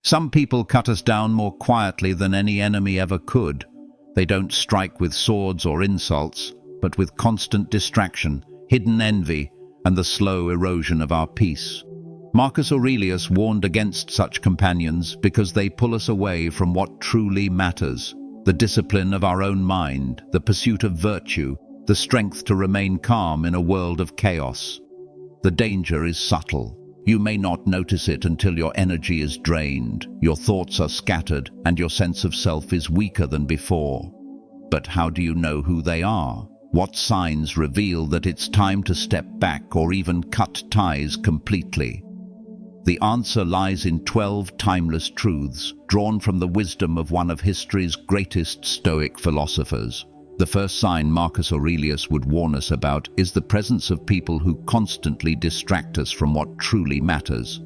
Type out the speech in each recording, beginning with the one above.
Some people cut us down more quietly than any enemy ever could. They don't strike with swords or insults, but with constant distraction, hidden envy, and the slow erosion of our peace. Marcus Aurelius warned against such companions because they pull us away from what truly matters: the discipline of our own mind, the pursuit of virtue, the strength to remain calm in a world of chaos. The danger is subtle. You may not notice it until your energy is drained, your thoughts are scattered, and your sense of self is weaker than before. But how do you know who they are? What signs reveal that it's time to step back or even cut ties completely? The answer lies in 12 timeless truths drawn from the wisdom of one of history's greatest Stoic philosophers. The first sign Marcus Aurelius would warn us about is the presence of people who constantly distract us from what truly matters.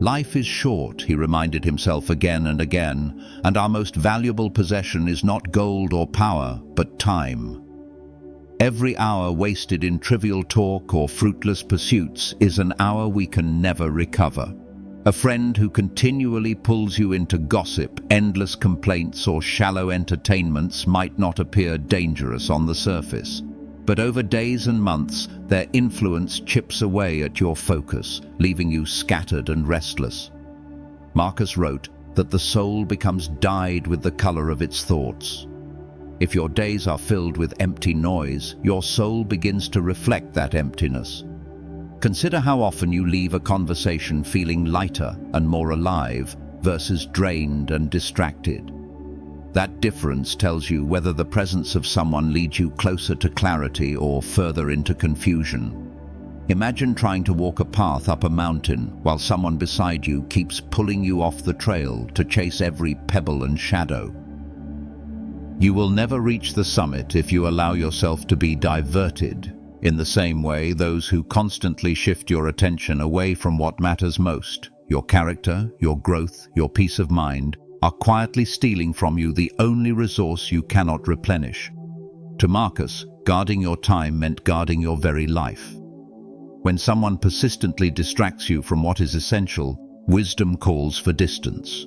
Life is short, he reminded himself again and again, and our most valuable possession is not gold or power, but time. Every hour wasted in trivial talk or fruitless pursuits is an hour we can never recover. A friend who continually pulls you into gossip, endless complaints, or shallow entertainments might not appear dangerous on the surface. But over days and months, their influence chips away at your focus, leaving you scattered and restless. Marcus wrote that the soul becomes dyed with the color of its thoughts. If your days are filled with empty noise, your soul begins to reflect that emptiness. Consider how often you leave a conversation feeling lighter and more alive versus drained and distracted. That difference tells you whether the presence of someone leads you closer to clarity or further into confusion. Imagine trying to walk a path up a mountain while someone beside you keeps pulling you off the trail to chase every pebble and shadow. You will never reach the summit if you allow yourself to be diverted. In the same way, those who constantly shift your attention away from what matters most, your character, your growth, your peace of mind, are quietly stealing from you the only resource you cannot replenish. To Marcus, guarding your time meant guarding your very life. When someone persistently distracts you from what is essential, wisdom calls for distance.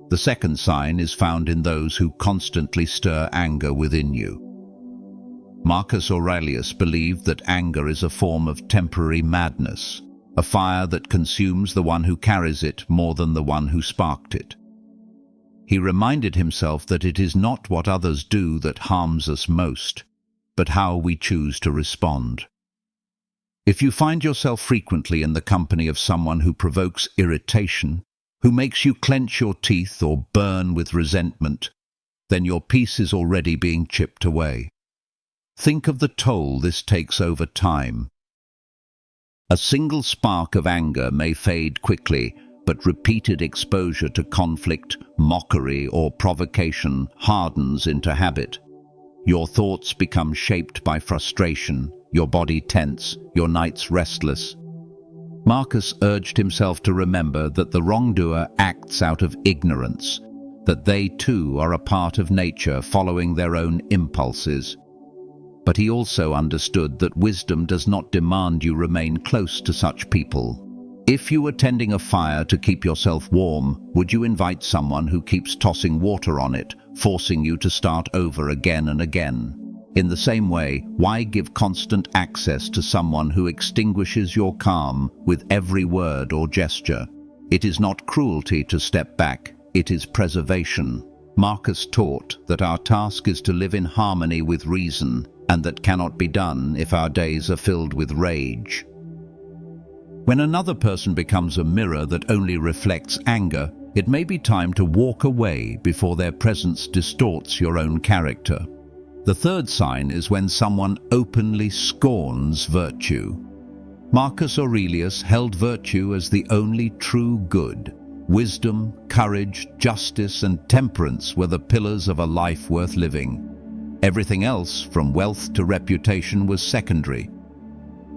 The second sign is found in those who constantly stir anger within you. Marcus Aurelius believed that anger is a form of temporary madness, a fire that consumes the one who carries it more than the one who sparked it. He reminded himself that it is not what others do that harms us most, but how we choose to respond. If you find yourself frequently in the company of someone who provokes irritation, who makes you clench your teeth or burn with resentment, then your peace is already being chipped away. Think of the toll this takes over time. A single spark of anger may fade quickly, but repeated exposure to conflict, mockery, or provocation hardens into habit. Your thoughts become shaped by frustration, your body tense, your nights restless. Marcus urged himself to remember that the wrongdoer acts out of ignorance, that they too are a part of nature following their own impulses. But he also understood that wisdom does not demand you remain close to such people. If you were tending a fire to keep yourself warm, would you invite someone who keeps tossing water on it, forcing you to start over again and again? In the same way, why give constant access to someone who extinguishes your calm with every word or gesture? It is not cruelty to step back, it is preservation. Marcus taught that our task is to live in harmony with reason, and that cannot be done if our days are filled with rage. When another person becomes a mirror that only reflects anger, it may be time to walk away before their presence distorts your own character. The third sign is when someone openly scorns virtue. Marcus Aurelius held virtue as the only true good. Wisdom, courage, justice, and temperance were the pillars of a life worth living. Everything else, from wealth to reputation, was secondary.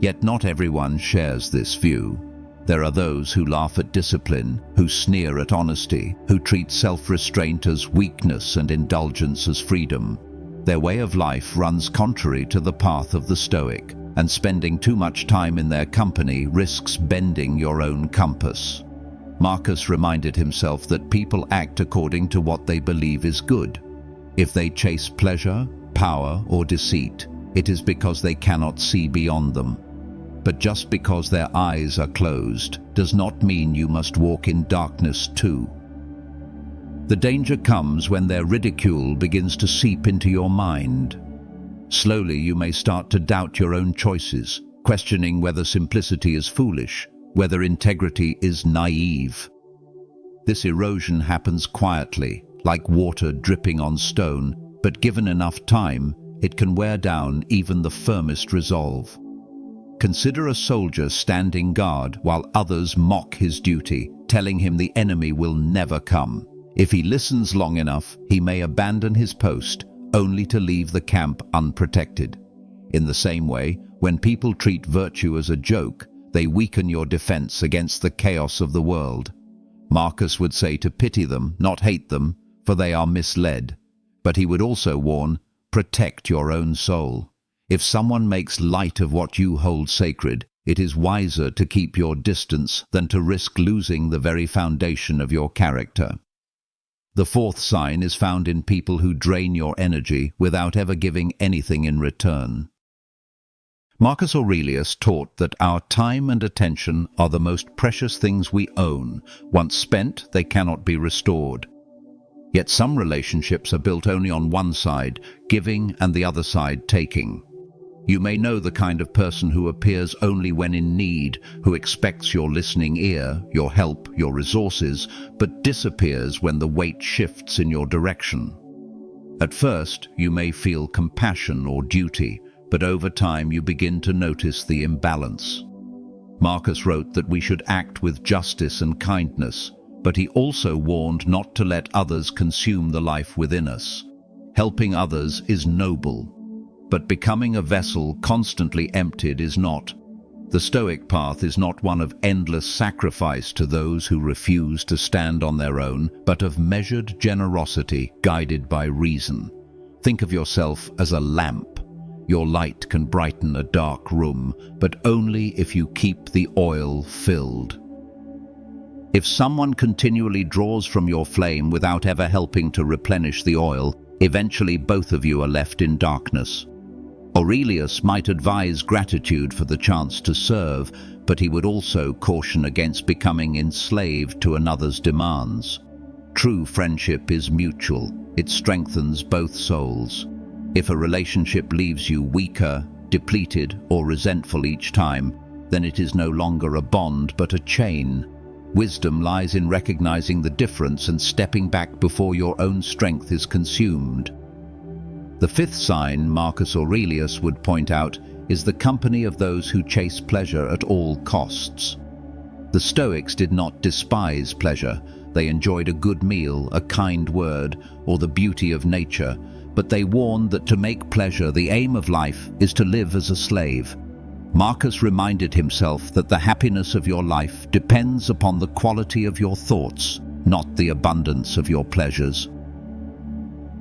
Yet not everyone shares this view. There are those who laugh at discipline, who sneer at honesty, who treat self-restraint as weakness and indulgence as freedom. Their way of life runs contrary to the path of the Stoic, and spending too much time in their company risks bending your own compass. Marcus reminded himself that people act according to what they believe is good. If they chase pleasure, power, or deceit, it is because they cannot see beyond them. But just because their eyes are closed does not mean you must walk in darkness too. The danger comes when their ridicule begins to seep into your mind. Slowly you may start to doubt your own choices, questioning whether simplicity is foolish, whether integrity is naive. This erosion happens quietly, like water dripping on stone, but given enough time, it can wear down even the firmest resolve. Consider a soldier standing guard while others mock his duty, telling him the enemy will never come. If he listens long enough, he may abandon his post, only to leave the camp unprotected. In the same way, when people treat virtue as a joke, they weaken your defense against the chaos of the world. Marcus would say to pity them, not hate them, for they are misled. But he would also warn, protect your own soul. If someone makes light of what you hold sacred, it is wiser to keep your distance than to risk losing the very foundation of your character. The fourth sign is found in people who drain your energy without ever giving anything in return. Marcus Aurelius taught that our time and attention are the most precious things we own. Once spent, they cannot be restored. Yet some relationships are built only on one side, giving, and the other side taking. You may know the kind of person who appears only when in need, who expects your listening ear, your help, your resources, but disappears when the weight shifts in your direction. At first, you may feel compassion or duty, but over time you begin to notice the imbalance. Marcus wrote that we should act with justice and kindness, but he also warned not to let others consume the life within us. Helping others is noble, but becoming a vessel constantly emptied is not. The Stoic path is not one of endless sacrifice to those who refuse to stand on their own, but of measured generosity guided by reason. Think of yourself as a lamp. Your light can brighten a dark room, but only if you keep the oil filled. If someone continually draws from your flame without ever helping to replenish the oil, eventually both of you are left in darkness. Aurelius might advise gratitude for the chance to serve, but he would also caution against becoming enslaved to another's demands. True friendship is mutual. It strengthens both souls. If a relationship leaves you weaker, depleted, or resentful each time, then it is no longer a bond but a chain. Wisdom lies in recognizing the difference and stepping back before your own strength is consumed. The fifth sign Marcus Aurelius would point out is the company of those who chase pleasure at all costs. The Stoics did not despise pleasure. They enjoyed a good meal, a kind word, or the beauty of nature, but they warned that to make pleasure the aim of life is to live as a slave. Marcus reminded himself that the happiness of your life depends upon the quality of your thoughts, not the abundance of your pleasures.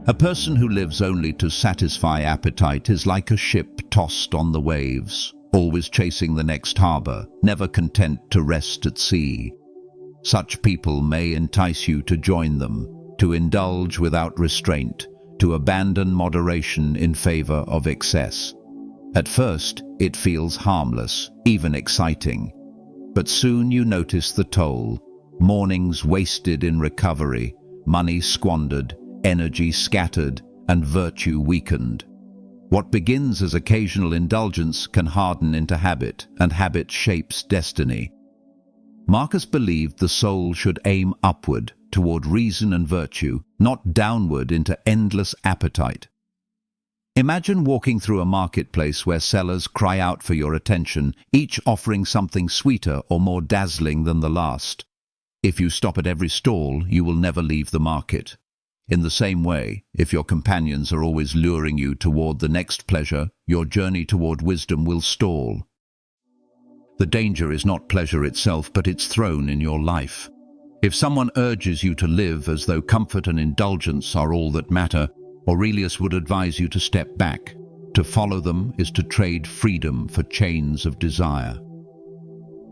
A person who lives only to satisfy appetite is like a ship tossed on the waves, always chasing the next harbor, never content to rest at sea. Such people may entice you to join them, to indulge without restraint, to abandon moderation in favor of excess. At first, it feels harmless, even exciting. But soon you notice the toll: mornings wasted in recovery, money squandered, energy scattered, and virtue weakened. What begins as occasional indulgence can harden into habit, and habit shapes destiny. Marcus believed the soul should aim upward, toward reason and virtue, not downward into endless appetite. Imagine walking through a marketplace where sellers cry out for your attention, each offering something sweeter or more dazzling than the last. If you stop at every stall, you will never leave the market. In the same way, if your companions are always luring you toward the next pleasure, your journey toward wisdom will stall. The danger is not pleasure itself, but its throne in your life. If someone urges you to live as though comfort and indulgence are all that matter, Aurelius would advise you to step back. To follow them is to trade freedom for chains of desire.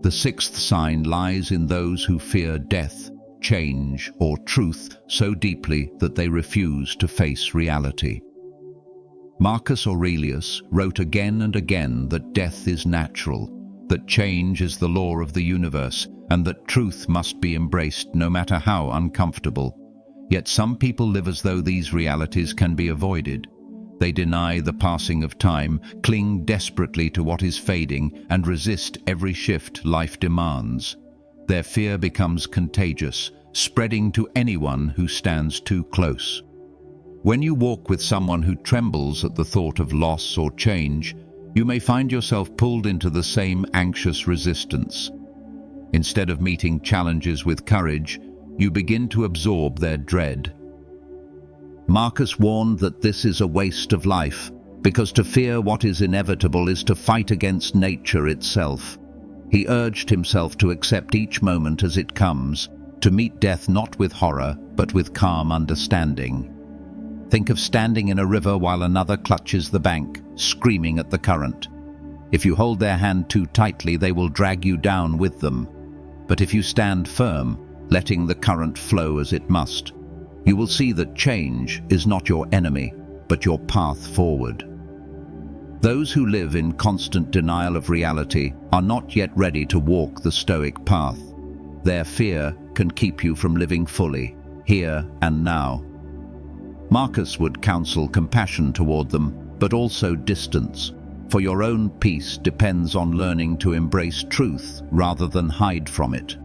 The sixth sign lies in those who fear death, change, or truth so deeply that they refuse to face reality. Marcus Aurelius wrote again and again that death is natural, that change is the law of the universe, and that truth must be embraced no matter how uncomfortable. Yet some people live as though these realities can be avoided. They deny the passing of time, cling desperately to what is fading, and resist every shift life demands. Their fear becomes contagious, spreading to anyone who stands too close. When you walk with someone who trembles at the thought of loss or change, you may find yourself pulled into the same anxious resistance. Instead of meeting challenges with courage, you begin to absorb their dread. Marcus warned that this is a waste of life, because to fear what is inevitable is to fight against nature itself. He urged himself to accept each moment as it comes, to meet death not with horror, but with calm understanding. Think of standing in a river while another clutches the bank, screaming at the current. If you hold their hand too tightly, they will drag you down with them. But if you stand firm, letting the current flow as it must, you will see that change is not your enemy, but your path forward. Those who live in constant denial of reality are not yet ready to walk the Stoic path. Their fear can keep you from living fully, here and now. Marcus would counsel compassion toward them, but also distance, for your own peace depends on learning to embrace truth rather than hide from it.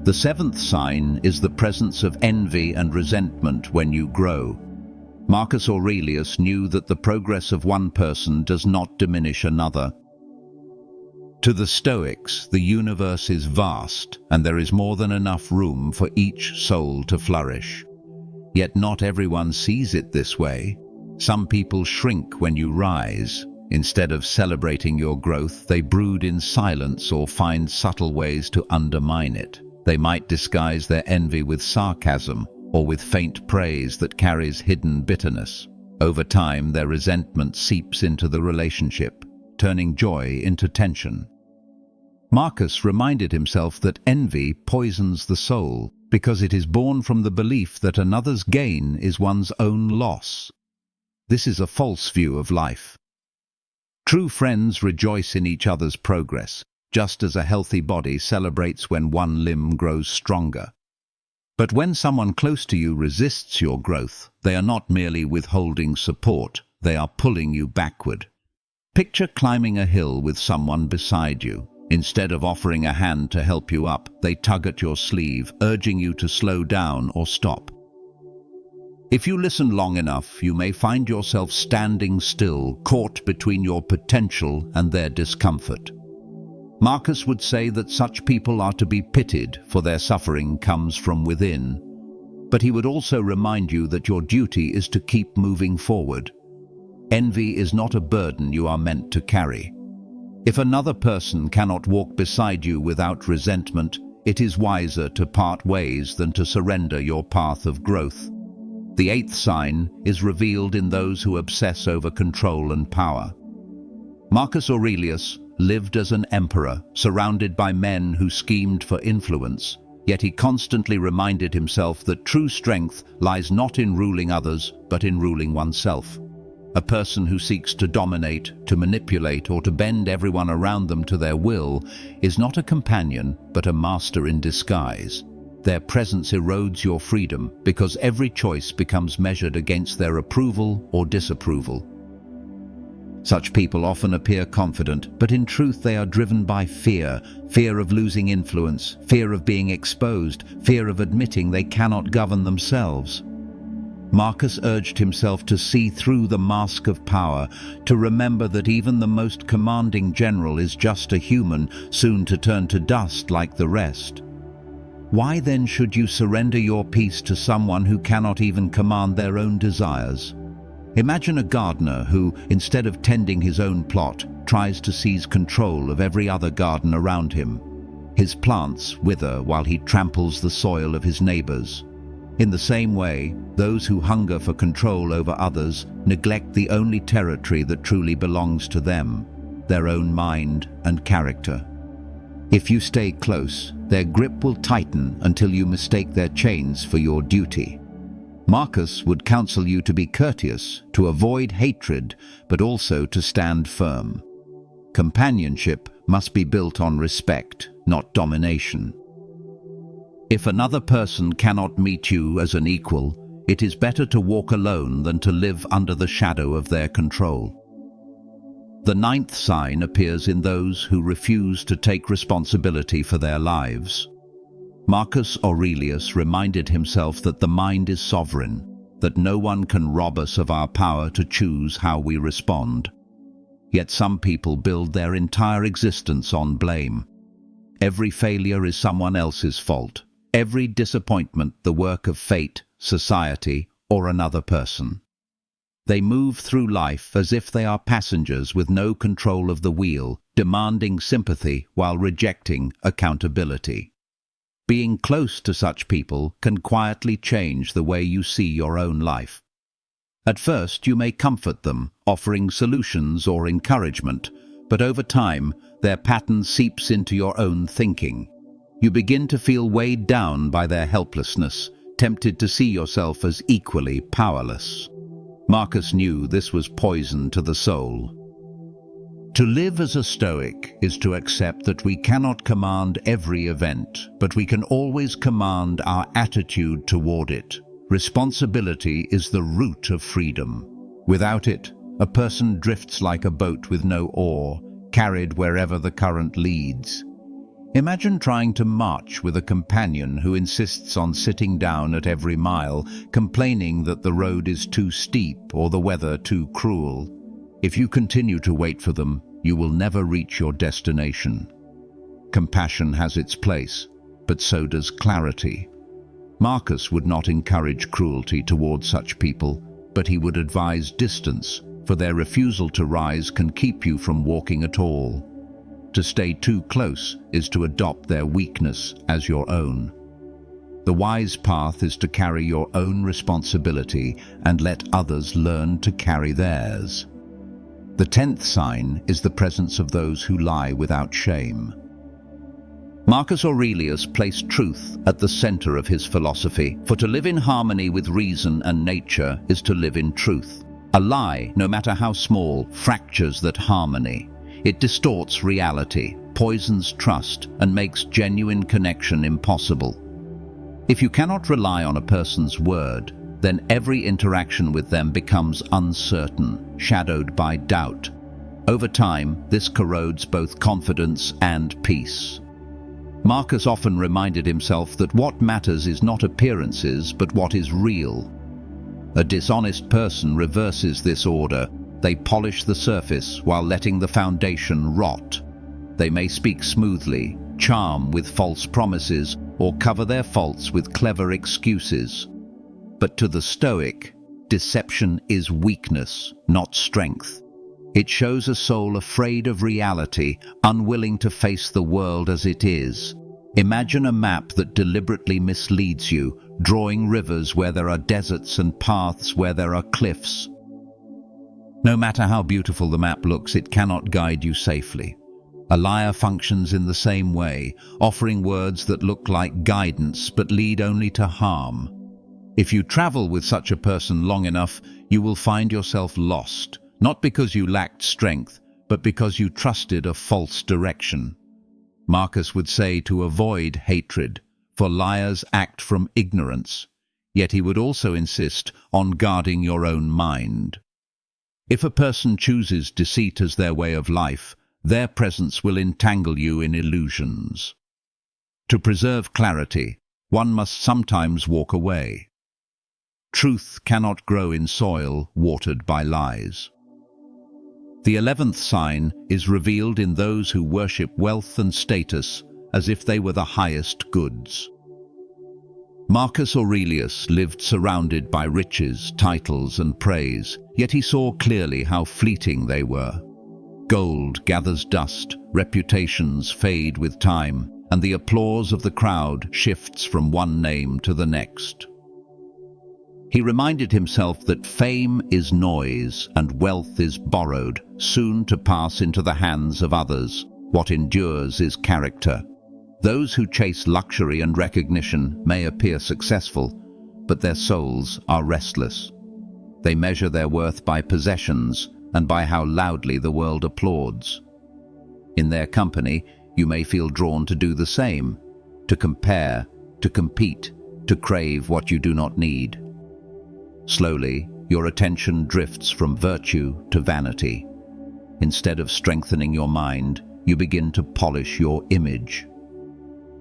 The seventh sign is the presence of envy and resentment when you grow. Marcus Aurelius knew that the progress of one person does not diminish another. To the Stoics, the universe is vast, and there is more than enough room for each soul to flourish. Yet not everyone sees it this way. Some people shrink when you rise. Instead of celebrating your growth, they brood in silence or find subtle ways to undermine it. They might disguise their envy with sarcasm or with faint praise that carries hidden bitterness. Over time, their resentment seeps into the relationship, turning joy into tension. Marcus reminded himself that envy poisons the soul because it is born from the belief that another's gain is one's own loss. This is a false view of life. True friends rejoice in each other's progress, just as a healthy body celebrates when one limb grows stronger. But when someone close to you resists your growth, they are not merely withholding support, they are pulling you backward. Picture climbing a hill with someone beside you. Instead of offering a hand to help you up, they tug at your sleeve, urging you to slow down or stop. If you listen long enough, you may find yourself standing still, caught between your potential and their discomfort. Marcus would say that such people are to be pitied, for their suffering comes from within. But he would also remind you that your duty is to keep moving forward. Envy is not a burden you are meant to carry. If another person cannot walk beside you without resentment, it is wiser to part ways than to surrender your path of growth. The eighth sign is revealed in those who obsess over control and power. Marcus Aurelius lived as an emperor, surrounded by men who schemed for influence, yet he constantly reminded himself that true strength lies not in ruling others, but in ruling oneself. A person who seeks to dominate, to manipulate, or to bend everyone around them to their will is not a companion, but a master in disguise. Their presence erodes your freedom, because every choice becomes measured against their approval or disapproval. Such people often appear confident, but in truth they are driven by fear. Fear of losing influence, fear of being exposed, fear of admitting they cannot govern themselves. Marcus urged himself to see through the mask of power, to remember that even the most commanding general is just a human, soon to turn to dust like the rest. Why then should you surrender your peace to someone who cannot even command their own desires? Imagine a gardener who, instead of tending his own plot, tries to seize control of every other garden around him. His plants wither while he tramples the soil of his neighbors. In the same way, those who hunger for control over others neglect the only territory that truly belongs to them, their own mind and character. If you stay close, their grip will tighten until you mistake their chains for your duty. Marcus would counsel you to be courteous, to avoid hatred, but also to stand firm. Companionship must be built on respect, not domination. If another person cannot meet you as an equal, it is better to walk alone than to live under the shadow of their control. The ninth sign appears in those who refuse to take responsibility for their lives. Marcus Aurelius reminded himself that the mind is sovereign, that no one can rob us of our power to choose how we respond. Yet some people build their entire existence on blame. Every failure is someone else's fault. Every disappointment the work of fate, society, or another person. They move through life as if they are passengers with no control of the wheel, demanding sympathy while rejecting accountability. Being close to such people can quietly change the way you see your own life. At first, you may comfort them, offering solutions or encouragement, but over time, their pattern seeps into your own thinking. You begin to feel weighed down by their helplessness, tempted to see yourself as equally powerless. Marcus knew this was poison to the soul. To live as a Stoic is to accept that we cannot command every event, but we can always command our attitude toward it. Responsibility is the root of freedom. Without it, a person drifts like a boat with no oar, carried wherever the current leads. Imagine trying to march with a companion who insists on sitting down at every mile, complaining that the road is too steep or the weather too cruel. If you continue to wait for them, you will never reach your destination. Compassion has its place, but so does clarity. Marcus would not encourage cruelty toward such people, but he would advise distance, for their refusal to rise can keep you from walking at all. To stay too close is to adopt their weakness as your own. The wise path is to carry your own responsibility and let others learn to carry theirs. The 10th sign is the presence of those who lie without shame. Marcus Aurelius placed truth at the center of his philosophy, for to live in harmony with reason and nature is to live in truth. A lie, no matter how small, fractures that harmony. It distorts reality, poisons trust, and makes genuine connection impossible. If you cannot rely on a person's word, then every interaction with them becomes uncertain, shadowed by doubt. Over time, this corrodes both confidence and peace. Marcus often reminded himself that what matters is not appearances, but what is real. A dishonest person reverses this order. They polish the surface while letting the foundation rot. They may speak smoothly, charm with false promises, or cover their faults with clever excuses. But to the Stoic, deception is weakness, not strength. It shows a soul afraid of reality, unwilling to face the world as it is. Imagine a map that deliberately misleads you, drawing rivers where there are deserts and paths where there are cliffs. No matter how beautiful the map looks, it cannot guide you safely. A liar functions in the same way, offering words that look like guidance but lead only to harm. If you travel with such a person long enough, you will find yourself lost, not because you lacked strength, but because you trusted a false direction. Marcus would say to avoid hatred, for liars act from ignorance, yet he would also insist on guarding your own mind. If a person chooses deceit as their way of life, their presence will entangle you in illusions. To preserve clarity, one must sometimes walk away. Truth cannot grow in soil watered by lies. The 11th sign is revealed in those who worship wealth and status as if they were the highest goods. Marcus Aurelius lived surrounded by riches, titles, and praise, yet he saw clearly how fleeting they were. Gold gathers dust, reputations fade with time, and the applause of the crowd shifts from one name to the next. He reminded himself that fame is noise and wealth is borrowed, soon to pass into the hands of others. What endures is character. Those who chase luxury and recognition may appear successful, but their souls are restless. They measure their worth by possessions and by how loudly the world applauds. In their company, you may feel drawn to do the same, to compare, to compete, to crave what you do not need. Slowly, your attention drifts from virtue to vanity. Instead of strengthening your mind, you begin to polish your image.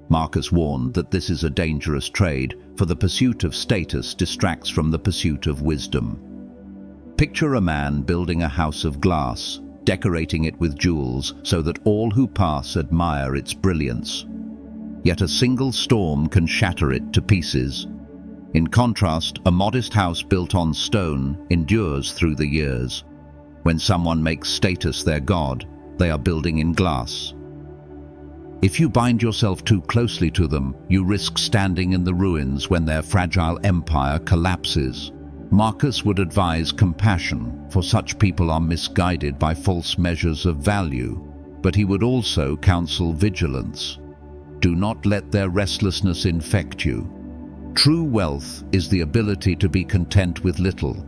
Marcus warned that this is a dangerous trade, for the pursuit of status distracts from the pursuit of wisdom. Picture a man building a house of glass, decorating it with jewels so that all who pass admire its brilliance. Yet a single storm can shatter it to pieces. In contrast, a modest house built on stone endures through the years. When someone makes status their god, they are building in glass. If you bind yourself too closely to them, you risk standing in the ruins when their fragile empire collapses. Marcus would advise compassion, for such people are misguided by false measures of value, but he would also counsel vigilance. Do not let their restlessness infect you. True wealth is the ability to be content with little.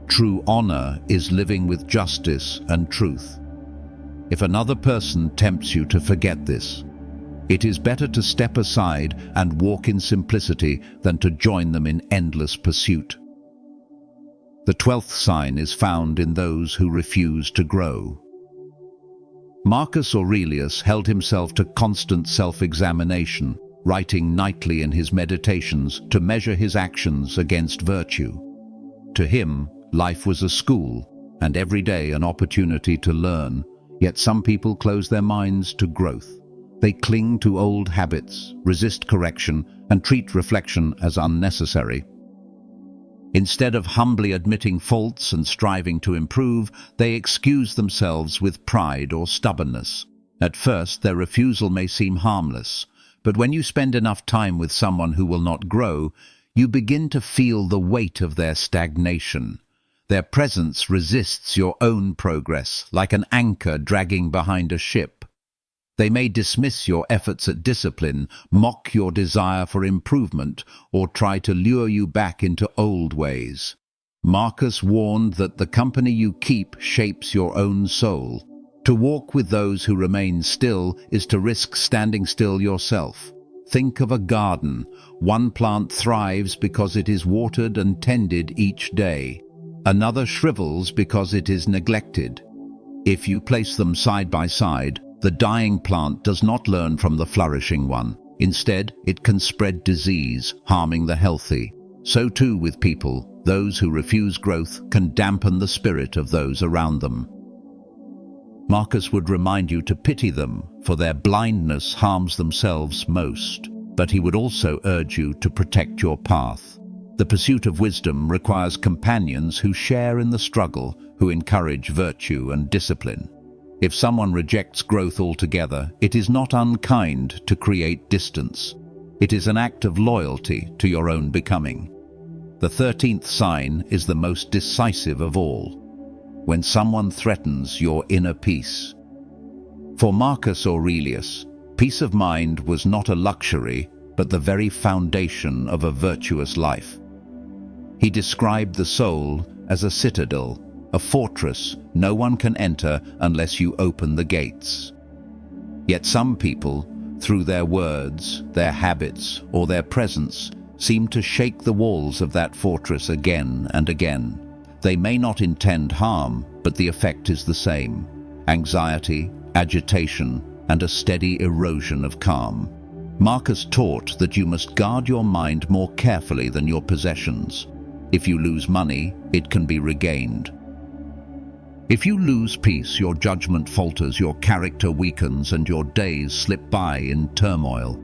True honor is living with justice and truth. If another person tempts you to forget this, it is better to step aside and walk in simplicity than to join them in endless pursuit. The 12th sign is found in those who refuse to grow. Marcus Aurelius held himself to constant self-examination, writing nightly in his meditations to measure his actions against virtue. To him, life was a school, and every day an opportunity to learn, yet some people close their minds to growth. They cling to old habits, resist correction, and treat reflection as unnecessary. Instead of humbly admitting faults and striving to improve, they excuse themselves with pride or stubbornness. At first, their refusal may seem harmless, but when you spend enough time with someone who will not grow, you begin to feel the weight of their stagnation. Their presence resists your own progress, like an anchor dragging behind a ship. They may dismiss your efforts at discipline, mock your desire for improvement, or try to lure you back into old ways. Marcus warned that the company you keep shapes your own soul. To walk with those who remain still is to risk standing still yourself. Think of a garden. One plant thrives because it is watered and tended each day. Another shrivels because it is neglected. If you place them side by side, the dying plant does not learn from the flourishing one. Instead, it can spread disease, harming the healthy. So too with people, those who refuse growth can dampen the spirit of those around them. Marcus would remind you to pity them, for their blindness harms themselves most. But he would also urge you to protect your path. The pursuit of wisdom requires companions who share in the struggle, who encourage virtue and discipline. If someone rejects growth altogether, it is not unkind to create distance. It is an act of loyalty to your own becoming. The 13th sign is the most decisive of all. When someone threatens your inner peace. For Marcus Aurelius, peace of mind was not a luxury, but the very foundation of a virtuous life. He described the soul as a citadel, a fortress no one can enter unless you open the gates. Yet some people, through their words, their habits, or their presence, seem to shake the walls of that fortress again and again. They may not intend harm, but the effect is the same: anxiety, agitation, and a steady erosion of calm. Marcus taught that you must guard your mind more carefully than your possessions. If you lose money, it can be regained. If you lose peace, your judgment falters, your character weakens, and your days slip by in turmoil.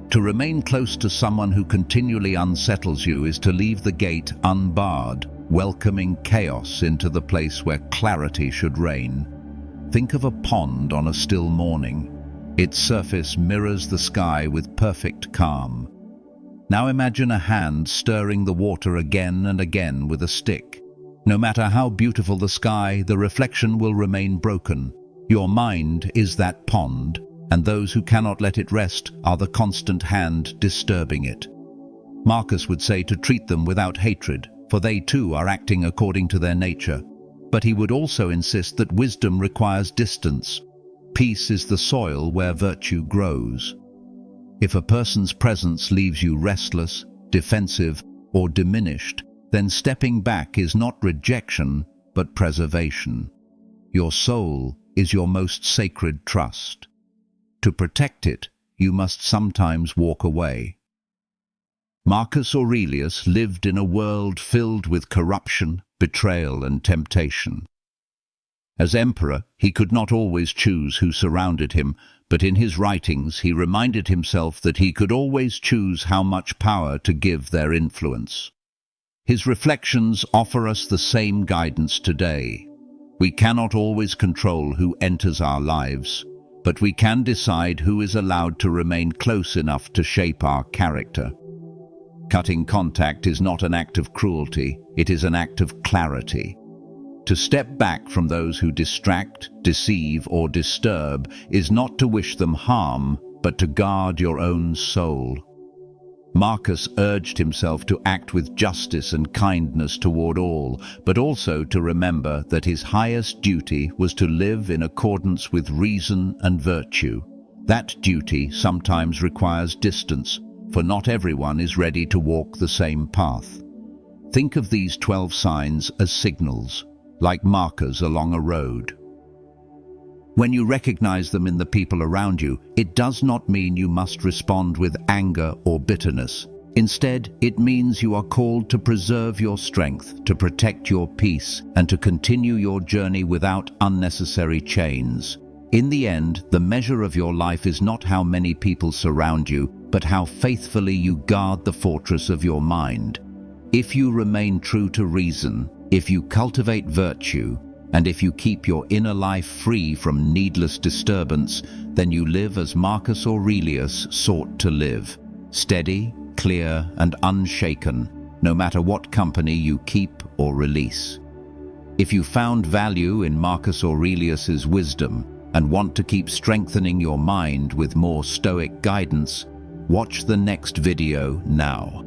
To remain close to someone who continually unsettles you is to leave the gate unbarred, welcoming chaos into the place where clarity should reign. Think of a pond on a still morning. Its surface mirrors the sky with perfect calm. Now imagine a hand stirring the water again and again with a stick. No matter how beautiful the sky, the reflection will remain broken. Your mind is that pond. and those who cannot let it rest are the constant hand disturbing it. Marcus would say to treat them without hatred, for they too are acting according to their nature. But he would also insist that wisdom requires distance. Peace is the soil where virtue grows. If a person's presence leaves you restless, defensive, or diminished, then stepping back is not rejection, but preservation. Your soul is your most sacred trust. To protect it, you must sometimes walk away. Marcus Aurelius lived in a world filled with corruption, betrayal, and temptation. As emperor, he could not always choose who surrounded him, but in his writings he reminded himself that he could always choose how much power to give their influence. His reflections offer us the same guidance today. We cannot always control who enters our lives, but we can decide who is allowed to remain close enough to shape our character. Cutting contact is not an act of cruelty, it is an act of clarity. To step back from those who distract, deceive, or disturb is not to wish them harm, but to guard your own soul. Marcus urged himself to act with justice and kindness toward all, but also to remember that his highest duty was to live in accordance with reason and virtue. That duty sometimes requires distance, for not everyone is ready to walk the same path. Think of these 12 signs as signals, like markers along a road. When you recognize them in the people around you, it does not mean you must respond with anger or bitterness. Instead, it means you are called to preserve your strength, to protect your peace, and to continue your journey without unnecessary chains. In the end, the measure of your life is not how many people surround you, but how faithfully you guard the fortress of your mind. If you remain true to reason, if you cultivate virtue, and if you keep your inner life free from needless disturbance, then you live as Marcus Aurelius sought to live, steady, clear, and unshaken, no matter what company you keep or release. If you found value in Marcus Aurelius's wisdom and want to keep strengthening your mind with more Stoic guidance, watch the next video now.